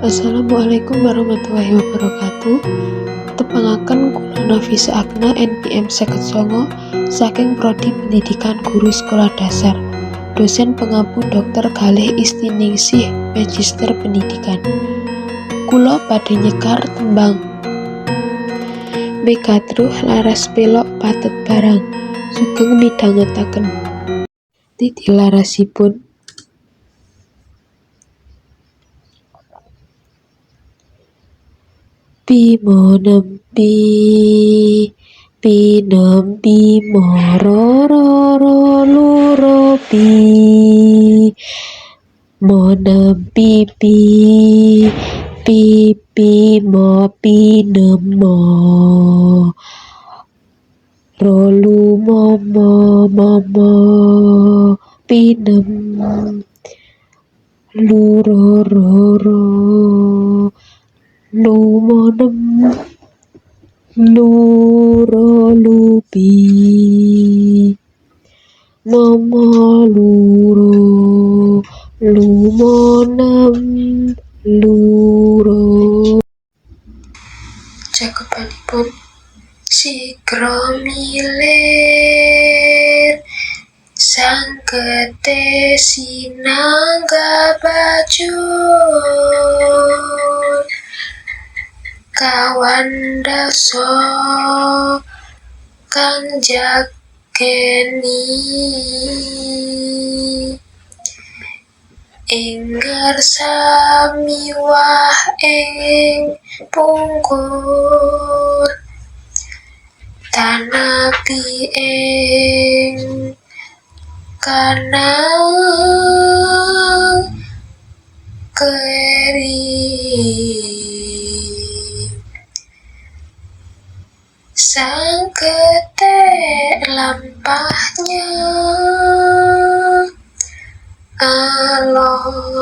Assalamualaikum warahmatullahi wabarakatuh. Tepangaken kula Nafisa Agna NPM 59 saking Prodi Pendidikan Guru Sekolah Dasar, dosen pengampu Dr. Galih Istiningsih Magister Pendidikan. Kula badhe nyekar tembang Megatruh laras pelok patet barang, sugeng midhangetaken titilarasipun. Bimo nembi mororo lurobi mo nembi pipi mo pinemo rolu momo pinem lurororo lumonem lurolubi momo luro lumonem luro. Cakupanipun Sigro milir sangkete sinangga bajur kawan daso kang jakeni enggar samiwah ing pungkur tanapi ing kanang keri sang ketek lampahnya alon